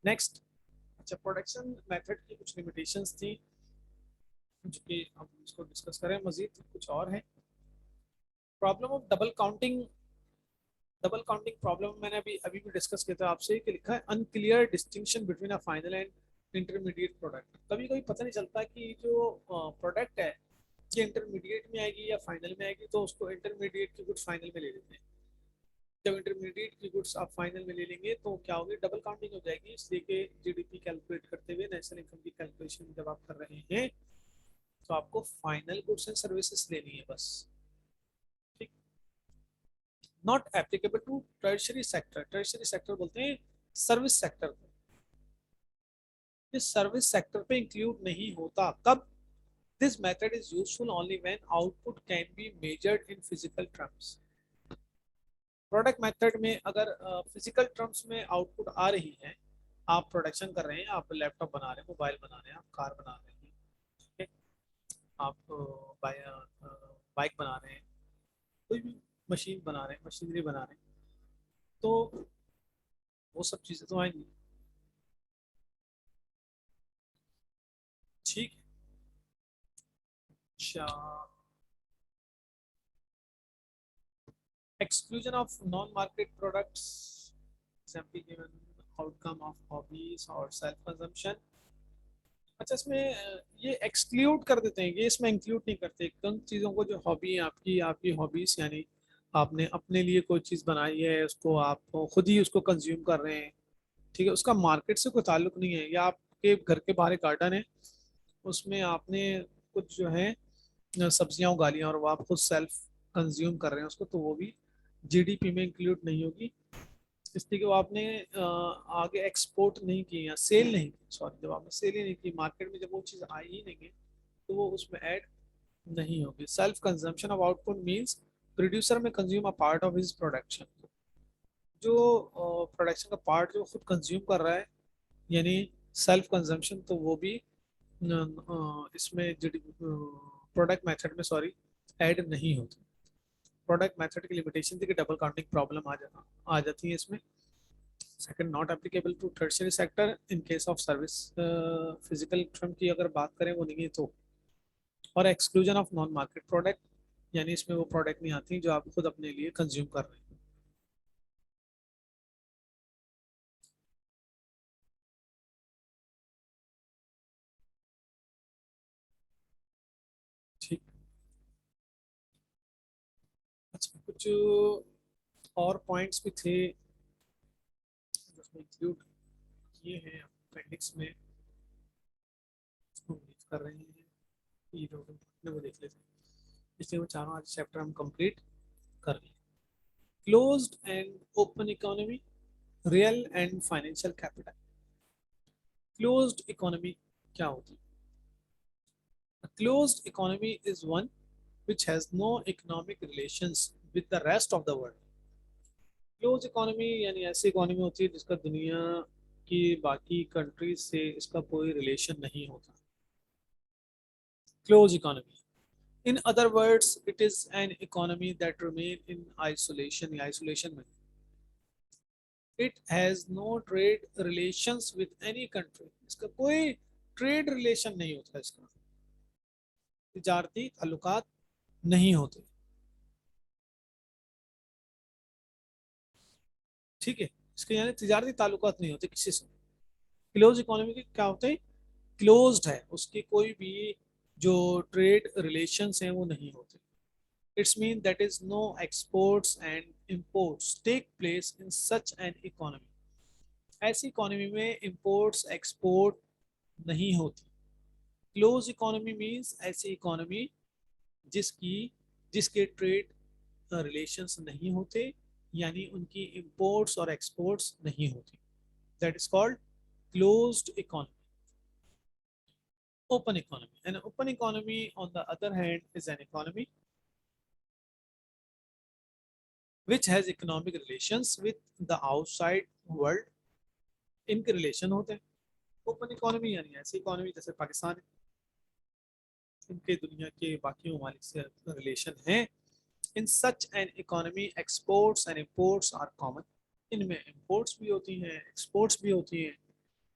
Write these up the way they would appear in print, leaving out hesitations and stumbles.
Next, अच्छा, production method की कुछ लिमिटेशंस थी जो कि हम इसको डिस्कस करें मजीद, कुछ और है। Problem of double counting, double counting problem मैंने अभी अभी भी डिस्कस किया था आपसे कि लिखा है unclear distinction between a final and intermediate product. कभी कभी पता नहीं चलता कि जो प्रोडक्ट है ये इंटरमीडिएट में आएगी या फाइनल में आएगी, तो उसको इंटरमीडिएट की गुड्स फाइनल में ले लेते हैं। जब इंटरमीडिएट की गुड्स आप फाइनल में ले लेंगे तो क्या होगी, डबल काउंटिंग हो जाएगी। इसलिए कि जीडीपी कैलकुलेट करते हुए नेशनल इनकम की कैलकुलेशन जब आप कर रहे हैं तो आपको फाइनल गुड्स एंड सर्विसेज लेनी है बस। ठीक, not applicable to tertiary sector. Tertiary sector बोलते हैं सर्विस सेक्टर को। इस सर्विस सेक्टर पे इंक्लूड नहीं होता। कब? This method is useful only when output can be measured in physical terms. Product method में अगर फिजिकल टर्म्स में आउटपुट आ रही है, आप प्रोडक्शन कर रहे हैं, आप लैपटॉप बना रहे हैं, मोबाइल बना रहे हैं, आप कार बना रहे हैं, ठीक है, आप बाइक बना रहे हैं, कोई भी मशीन बना रहे हैं, मशीनरी बना रहे हैं, तो वो सब चीज़ें तो आएंगी। ठीक है। अच्छा, exclusion of non-market products, example given, outcome of hobbies or self consumption। अच्छा, इसमें ये एक्सक्लूड कर देते हैं, ये इसमें इंक्लूड नहीं करते कौन चीज़ों को, जो हॉबी है आपकी, आपकी हॉबीज यानी आपने अपने लिए कोई चीज़ बनाई है, उसको आप खुद ही उसको कंज्यूम कर रहे हैं, ठीक है, उसका मार्केट से कोई ताल्लुक नहीं है। या आपके घर के बाहर एक गार्डन है, उसमें आपने कुछ जो है सब्जियां उगा लिया और वो आप खुद सेल्फ कंज्यूम कर रहे हैं उसको, तो वो भी जीडीपी में इंक्लूड नहीं होगी। इसलिए कि वो आपने आगे एक्सपोर्ट नहीं की या सेल नहीं की, सॉरी, जब आपने सेल ही नहीं की मार्केट में, जब वो चीज़ आई ही नहीं है तो वो उसमें ऐड नहीं होगी। Self consumption of output means producer में consume a part of his production. जो प्रोडक्शन का पार्ट जो खुद कंज्यूम कर रहा है, यानी सेल्फ कंजम्पशन, तो वो भी इसमें प्रोडक्ट मेथड में, सॉरी, ऐड नहीं होती। प्रोडक्ट मेथड की लिमिटेशन थी कि डबल काउंटिंग प्रॉब्लम आ जाती है इसमें। Second, not applicable to tertiary sector in case of service. Physical term की अगर बात करें वो नहीं है तो। और exclusion of non market product, यानी इसमें वो प्रोडक्ट नहीं आती जो आप खुद अपने लिए कंज्यूम कर रहे हैं। ठीक। अच्छा, कुछ और पॉइंट्स भी थे जिसमें इंक्लूड किए हैं अपेंडिक्स में, उसको ब्रीफ कर रहे हैं, ये टोटल वो देख लेते हैं। इसलिए वो चारों आज चैप्टर हम कंप्लीट कर लें। Closed end open economy, real and financial capital. Closed economy क्या होती है? A closed economy is one which has no economic relations with the rest of the world. Close economy यानी ऐसी इकोनॉमी होती है जिसका दुनिया की बाकी कंट्रीज से इसका कोई रिलेशन नहीं होता। Close economy, in other words, it is an economy that remain in isolation या isolation में। It has no trade relations with any country, इसका कोई ट्रेड रिलेशन नहीं होता, इसका तिजारती ताल्लुकात नहीं होते। ठीक है, इसके यानी तिजारती ताल्लुकात नहीं होते किसी से। क्लोज इकोनॉमी के क्या होते हैं? क्लोज्ड है, उसके कोई भी जो ट्रेड रिलेशंस हैं वो नहीं होते। It's mean that is no exports and imports take place in such an economy. ऐसी इकोनॉमी में इंपोर्ट्स एक्सपोर्ट नहीं होती। क्लोज इकोनॉमी मीन्स ऐसी इकोनॉमी जिसकी जिसके ट्रेड रिलेशंस नहीं होते, यानी उनकी इंपोर्ट्स और एक्सपोर्ट्स नहीं होती। That is called closed economy. Open economy. An open economy, on the other hand, is an economy which has economic relations with the outside world. इनके रिलेशन होते हैं। ओपन इकोनॉमी यानी ऐसी इकोनॉमी जैसे पाकिस्तान है, इनके दुनिया के बाकी ममालिक से रिलेशन हैं। In such an economy exports and imports are common. इनमें इंपोर्ट्स भी होती हैं, एक्सपोर्ट्स भी होती हैं,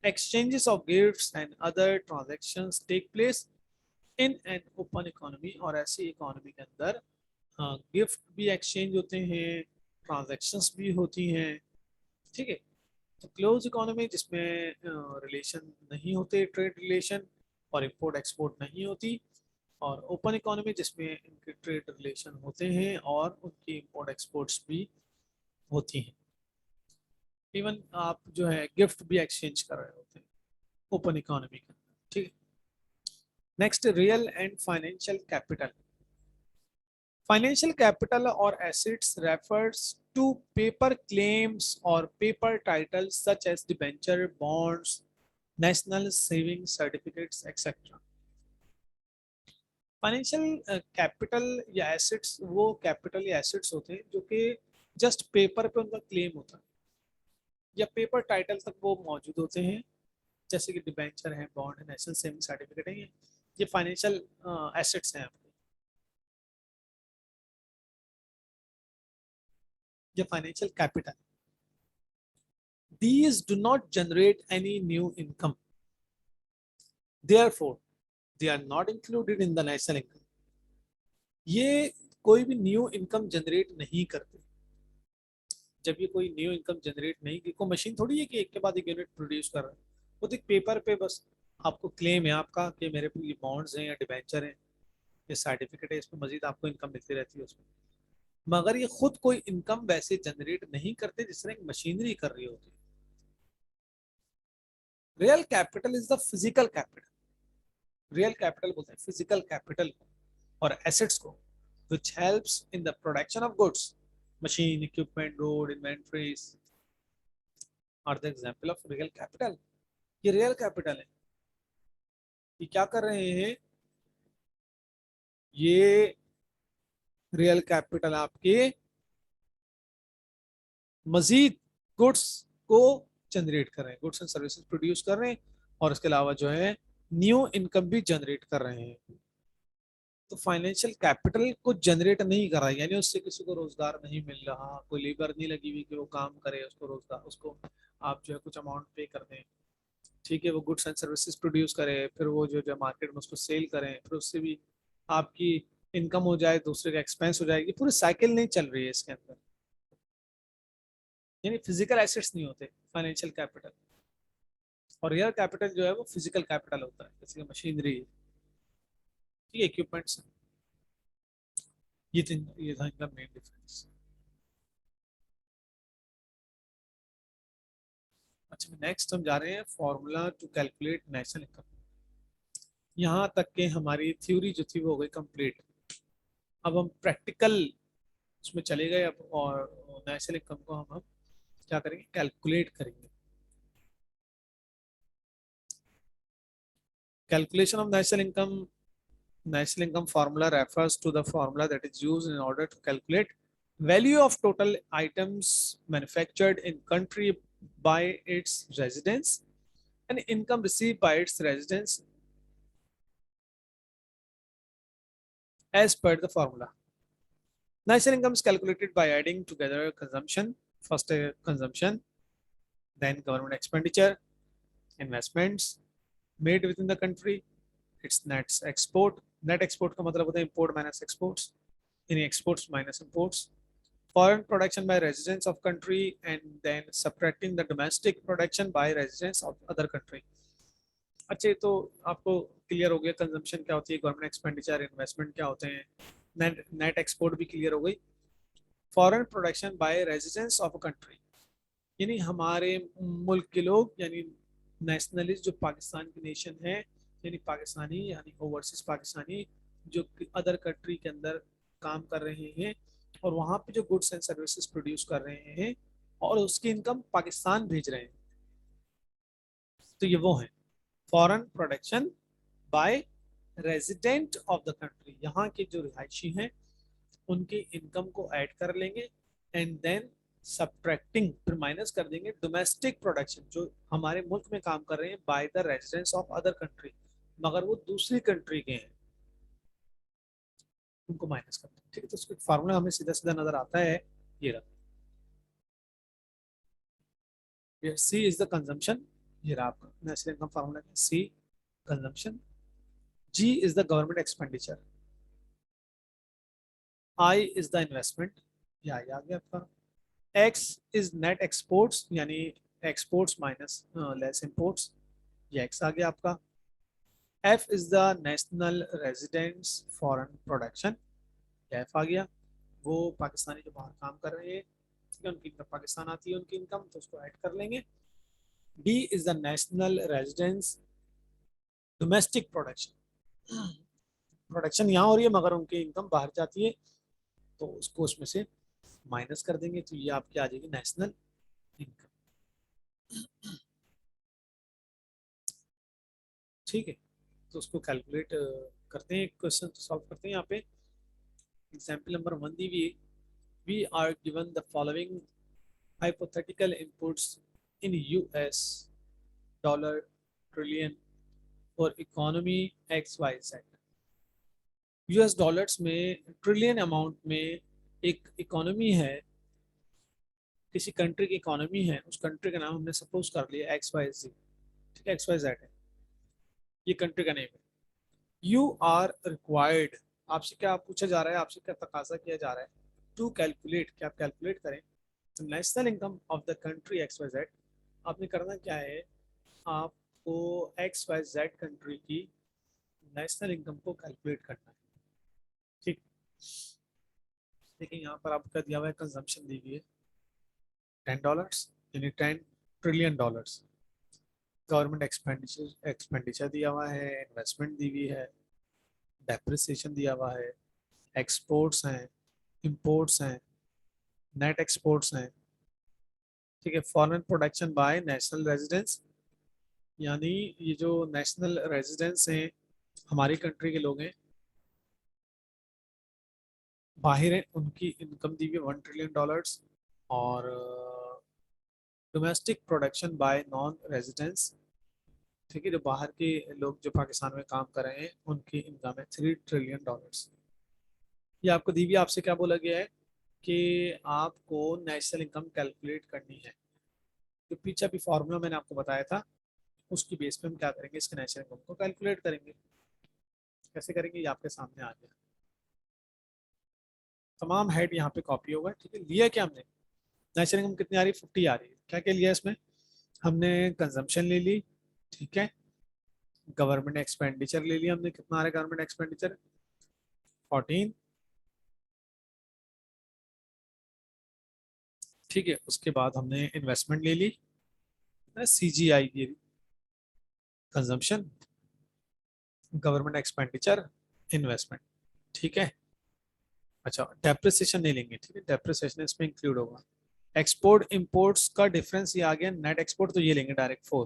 exchanges of gifts and other transactions take place in an open economy, और ऐसी इकोनॉमी के अंदर गिफ्ट भी एक्सचेंज होते हैं, ट्रांजैक्शंस भी होती हैं, ठीक है। तो क्लोज इकोनॉमी जिसमें रिलेशन नहीं होते, ट्रेड रिलेशन, और इंपोर्ट एक्सपोर्ट नहीं होती, और ओपन इकोनॉमी जिसमें इनके ट्रेड रिलेशन होते हैं और उनकी इंपोर्ट एक्सपोर्ट्स भी होती हैं। इवन आप जो है गिफ्ट भी एक्सचेंज कर रहे होते हैं ओपन इकोनॉमी के अंदर, ठीक है। Next, real and financial capital. Financial capital और assets refers to paper claims और paper titles such as debenture, bonds, national saving certificates etcetera. Financial capital या एसेट्स वो कैपिटल या एसेट्स होते हैं जो कि जस्ट पेपर पे उनका क्लेम होता है या पेपर टाइटल तक वो मौजूद होते हैं, जैसे कि डिबेंचर है, बॉन्ड है, नेशनल सेविंग सर्टिफिकेट है, ये फाइनेंशियल एसेट्स हैं आपके। ये financial capital, these do not generate any new income, therefore they are not included in the national income। ये कोई भी न्यू इनकम जनरेट नहीं करते। जब ये कोई न्यू इनकम जनरेट नहीं की, कोई मशीन थोड़ी है कि एक के बाद एक यूनिट प्रोड्यूस कर रहा है, वो तो एक पेपर पे बस आपको क्लेम है आपका कि मेरे पे ये बॉन्ड्स हैं या डिबेंचर हैं, ये सर्टिफिकेट है, इसमें मजीद आपको इनकम मिलती रहती है उसमें, मगर ये खुद कोई इनकम वैसे जनरेट नहीं करते जिस तरह एक मशीनरी कर रही होती है। Real capital is the physical capital, real capital बोलते हैं फिजिकल कैपिटल को और एसेट्स को, which helps in the production of goods, machine, equipment, road, inventories are the example of real capital। ये रियल कैपिटल है। ये क्या कर रहे हैं, ये रियल कैपिटल आपके मजीद गुड्स को जनरेट कर रहे हैं, गुड्स एंड सर्विसेज प्रोड्यूस कर रहे हैं, और इसके अलावा जो है न्यू इनकम भी जनरेट कर रहे हैं। तो फाइनेंशियल कैपिटल को जनरेट नहीं कर रहा है, यानी उससे किसी को रोजगार नहीं मिल रहा, कोई लेबर नहीं लगी हुई कि वो काम करे, उसको रोजगार, उसको आप जो है कुछ अमाउंट पे कर दें, ठीक है, वो गुड्स एंड सर्विसेज प्रोड्यूस करे, फिर वो जो मार्केट में उसको सेल करें, फिर उससे भी आपकी इनकम हो जाए, दूसरे का एक्सपेंस हो जाएगी, पूरी साइकिल नहीं चल रही है इसके अंदर। यानी फिजिकल एसेट्स नहीं होते फाइनेंशियल कैपिटल, और रियल कैपिटल जो है वो फिजिकल कैपिटल होता है, जैसे मशीनरी, ठीक है, इक्विपमेंट्स। ये था इनका मेन डिफरेंस। अच्छा, नेक्स्ट हम जा रहे हैं formula to calculate national income. यहाँ तक के हमारी थ्योरी जो थी वो हो गई कंप्लीट। अब हम प्रैक्टिकल उसमें चले गए अब, और नेशनल इनकम को हम क्या करेंगे, कैलकुलेट करेंगे। Calculation of national income formula refers to the formula that is used in order to calculate value of total items manufactured in country by its residents and income received by its residents as per the formula। National income is calculated by adding together consumption, first consumption, then government expenditure, investments made within the country, its net export का मतलब होता है import minus exports, यानी exports minus imports, foreign production by residents of country, and then subtracting the domestic production by residents of other country। अच्छे, तो आपको clear हो गया कंजम्पशन क्या होती है, गवर्नमेंट एक्सपेंडिचर, इन्वेस्टमेंट क्या होते हैं, नेट एक्सपोर्ट भी क्लियर हो गई। Foreign production by residence of a country, यानी हमारे मुल्क के लोग, यानी नेशनलिस्ट जो पाकिस्तान की नेशन है, यानी पाकिस्तानी, यानी ओवरसीज पाकिस्तानी जो अदर कंट्री के अंदर काम कर रहे हैं और वहाँ पे जो गुड्स एंड सर्विसेज प्रोड्यूस कर रहे हैं और उसकी इनकम पाकिस्तान भेज रहे हैं, तो ये वो है foreign production by resident of the country. यहाँ के जो रिहायशी हैं उनकी इनकम को ऐड कर लेंगे, एंड देन सब्ट्रैक्टिंग, फिर माइनस कर देंगे डोमेस्टिक प्रोडक्शन जो हमारे मुल्क में काम कर रहे हैं by the residents of other country, मगर वो दूसरी कंट्री के हैं, उनको माइनस करते हैं, ठीक है। तो उसका फार्मूला हमें सीधा सीधा नजर आता है, ये रहा। सी इज द कंजम्पशन, ये रहा आपका national income formula. C consumption, G is the government expenditure, I is the investment, ये आ गया आपका। एक्स इज नेट एक्सपोर्ट्स, यानी एक्सपोर्ट्स माइनस लेस इंपोर्ट्स, ये एक्स आ गया आपका। F is the national residence foreign production, F आ गया। वो पाकिस्तानी जो बाहर काम कर रहे हैं, ठीक है, उनकी इनकम पाकिस्तान आती है, उनकी इनकम, तो उसको ऐड कर लेंगे। D is the national residence domestic production, production यहाँ हो रही है मगर उनकी इनकम बाहर जाती है, तो उसको उसमें से माइनस कर देंगे, तो ये आपकी आ जाएगी नेशनल इनकम। ठीक है, तो उसको कैलकुलेट करते हैं, क्वेश्चन सॉल्व करते हैं। यहाँ पे एग्जाम्पल नंबर 1 दी हुई है, we are given the following hypothetical inputs in US dollar trillion for economy XYZ। US dollars में ट्रिलियन अमाउंट में एक इकोनॉमी है, किसी कंट्री की इकोनॉमी है, उस कंट्री का नाम हमने सपोज कर लिया एक्स वाई जी, ठीक है, एक्स वाई जेड है, ये कंट्री का नेम है। यू आर रिक्वायर्ड, आपसे क्या पूछा जा रहा है, आपसे क्या तकाजा किया जा रहा है, टू कैलकुलेट, क्या आप कैलकुलेट करें national income of the country X Y Z. आपने करना क्या है, आपको एक्स वाई जेड कंट्री की नेशनल इनकम को कैलकुलेट करना है। ठीक, देखिए यहाँ पर आपका दिया हुआ है, कंजम्पशन दी हुई है $10, यानी $10 ट्रिलियन। गवर्नमेंट एक्सपेंडिचर एक्सपेंडिचर दिया हुआ है, इन्वेस्टमेंट दी हुई है, डेप्रिसिएशन दिया हुआ है, एक्सपोर्ट्स हैं, इंपोर्ट्स हैं, नेट एक्सपोर्ट्स हैं, ठीक है, foreign production by national residence, यानी ये जो नेशनल रेजिडेंस हैं, हमारी कंट्री के लोग हैं, बाहर हैं, उनकी इनकम दी हुई है $1 ट्रिलियन। और domestic production by non residence, ठीक है, जो बाहर के लोग जो पाकिस्तान में काम कर रहे हैं, उनकी इनकम है $3 ट्रिलियन। ये आपको दी हुई, आपसे क्या बोला गया है कि आपको नेशनल इनकम कैलकुलेट करनी है। जो पीछे अभी फॉर्मूला मैंने आपको बताया था, उसकी बेस पे हम क्या करेंगे, इसके नेशनल इनकम को कैलकुलेट करेंगे। कैसे करेंगे, ये आपके सामने आ गया, तमाम हेड यहाँ पे कॉपी होगा, ठीक है। लिया क्या हमने, नेशनल इनकम कितनी आ रही है, 50 आ रही है। क्या क्या लिया इसमें, हमने कंजम्पशन ले ली, ठीक है, गवर्नमेंट एक्सपेंडिचर ले लिया हमने, कितना आ रहा है गवर्नमेंट एक्सपेंडिचर, 14, ठीक है। उसके बाद हमने इन्वेस्टमेंट ले ली, सी जी आई की, कंजम्पशन, गवर्नमेंट एक्सपेंडिचर, इन्वेस्टमेंट, ठीक है। अच्छा, डेप्रिसिएशन नहीं लेंगे, ठीक है, डेप्रिसिएशन इसमें इंक्लूड होगा। एक्सपोर्ट इंपोर्ट्स का डिफरेंस ये आ गया, नेट एक्सपोर्ट तो ये लेंगे डायरेक्ट 4,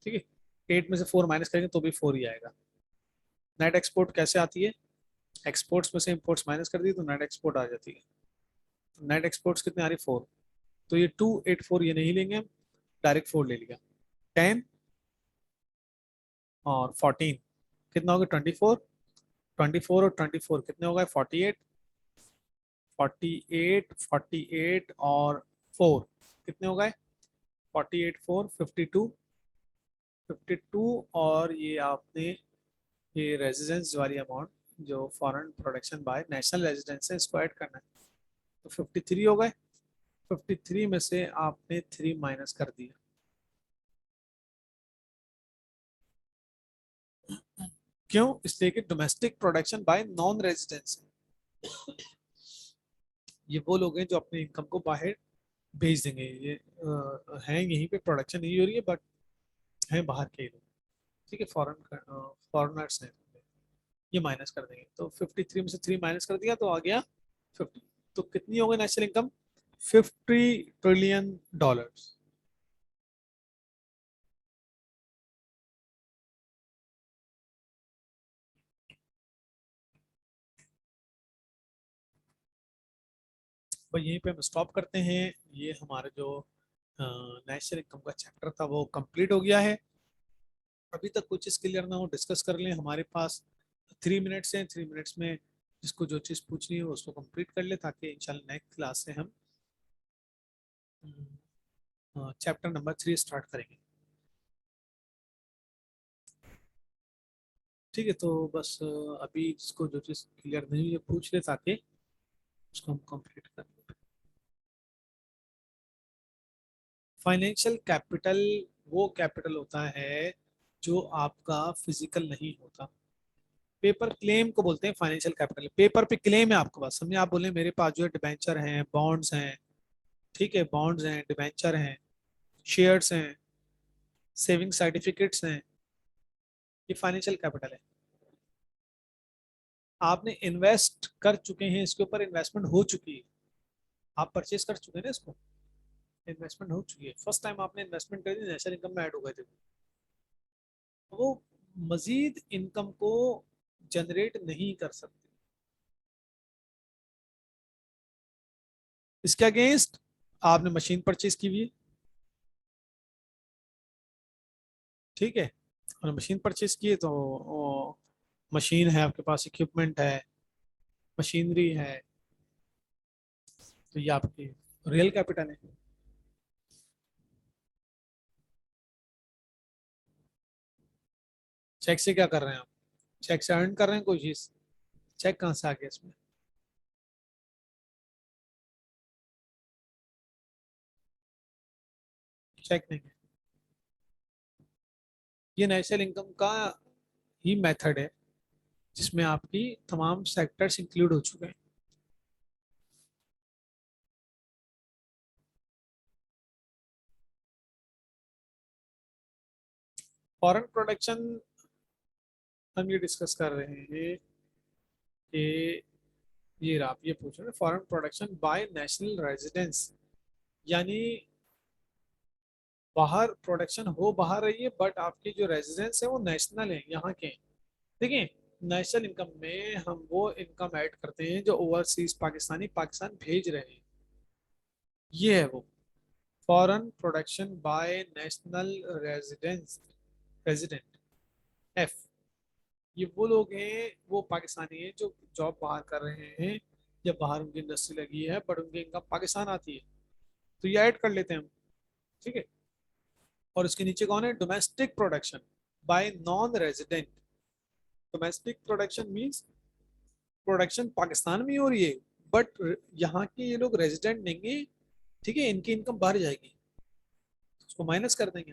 ठीक है, 8 में से 4 माइनस करेंगे तो भी 4 ही आएगा। नेट एक्सपोर्ट कैसे आती है, एक्सपोर्ट्स में से इंपोर्ट्स माइनस कर दी तो नेट एक्सपोर्ट आ जाती है। तो नेट एक्सपोर्ट्स कितने आ रही, 4, तो ये 284 ये नहीं लेंगे हम, डायरेक्ट 4 ले लिया। 10 और 14 कितना होगा, 24, 24 और 24 कितने हो गए, 48, 48, 48 और 4 कितने हो गए, 48 4 52, 52, और ये आपने ये रेजिडेंस वाली अमाउंट जो foreign production by national residence है, इसको ऐड करना है, तो 53 हो गए। 53 में से आपने 3 माइनस कर दिया, क्यों, इसलिए कि domestic production by non residence, ये वो लोग हैं जो अपनी इनकम को बाहर भेज देंगे, ये हैं यहीं पे प्रोडक्शन नहीं हो रही है, बट हैं बाहर के ही लोग, ठीक है, फॉरनर्स हैं, ये माइनस कर देंगे, तो 53 में से 3 माइनस कर दिया तो आ गया 50। तो कितनी होगी नेशनल इनकम, $50 ट्रिलियन। तो यहीं पे हम स्टॉप करते हैं। ये हमारा जो नेशनल इनकम का चैप्टर था वो कंप्लीट हो गया है। अभी तक कुछ चीज़ क्लियर ना हो डिस्कस कर लें, हमारे पास 3 मिनट्स हैं, 3 मिनट्स में जिसको जो चीज़ पूछनी है वो उसको कंप्लीट कर ले, ताकि इंशाल्लाह नेक्स्ट क्लास से हम चैप्टर नंबर 3 स्टार्ट करेंगे। ठीक है, तो बस अभी इसको जो चीज़ क्लियर नहीं हुई है पूछ ले, ताकि उसको हम कंप्लीट कर लें। फाइनेंशियल कैपिटल वो कैपिटल होता है जो आपका फिजिकल नहीं होता। पेपर क्लेम को बोलते हैं फाइनेंशियल कैपिटल। पेपर पे क्लेम है आपके पास, समझे, आप बोले मेरे पास जो है डिबेंचर हैं, बॉन्ड्स हैं, ठीक है, बॉन्ड्स हैं, डिबेंचर हैं, शेयर्स हैं, सेविंग सर्टिफिकेट्स हैं, ये फाइनेंशियल कैपिटल है। आपने इन्वेस्ट कर चुके हैं, इसके ऊपर इन्वेस्टमेंट हो चुकी है, आप परचेज कर चुके हैं ना इसको, इन्वेस्टमेंट हो चुकी है, फर्स्ट टाइम आपने इन्वेस्टमेंट करी, नेशनल इनकम में ऐड हो गए थे, तो वो मजीद इनकम को जनरेट नहीं कर सकते। इसके अगेंस्ट आपने मशीन परचेज की हुई है, ठीक है, और मशीन परचेज की है, तो मशीन है आपके पास, इक्विपमेंट है, मशीनरी है, तो ये आपकी रियल कैपिटल है। चेक से क्या कर रहे हैं आप? चेक से अर्न कर रहे हैं कोई चीज? चेक कहाँ से आ गया इसमें? चेक नहीं है, ये नेशनल इनकम का ही मेथड है जिसमें आपकी तमाम सेक्टर्स इंक्लूड हो चुके हैं। फॉरेन प्रोडक्शन हम ये डिस्कस कर रहे हैं कि ये आप ये पूछ रहे हैं foreign production by national residence, यानी बाहर प्रोडक्शन हो बाहर रही है, बट आपकी जो रेजिडेंस है वो नेशनल है, यहाँ के हैं। देखिए, नेशनल इनकम में हम वो इनकम ऐड करते हैं जो ओवरसीज पाकिस्तानी पाकिस्तान भेज रहे हैं, ये है वो foreign production by national residence, resident, F. ये वो लोग हैं, वो पाकिस्तानी हैं जो जॉब बाहर कर रहे हैं, या बाहर उनकी इंडस्ट्री लगी है बट उनकी इनकम पाकिस्तान आती है, तो ये ऐड कर लेते हैं हम, ठीक है। और इसके नीचे कौन है? Domestic production by non resident. Domestic production means production Pakistan में ही हो रही है, बट यहाँ के ये लोग रेजिडेंट नहीं है, ठीक है, इनकी इनकम बाहर जाएगी, उसको माइनस कर देंगे।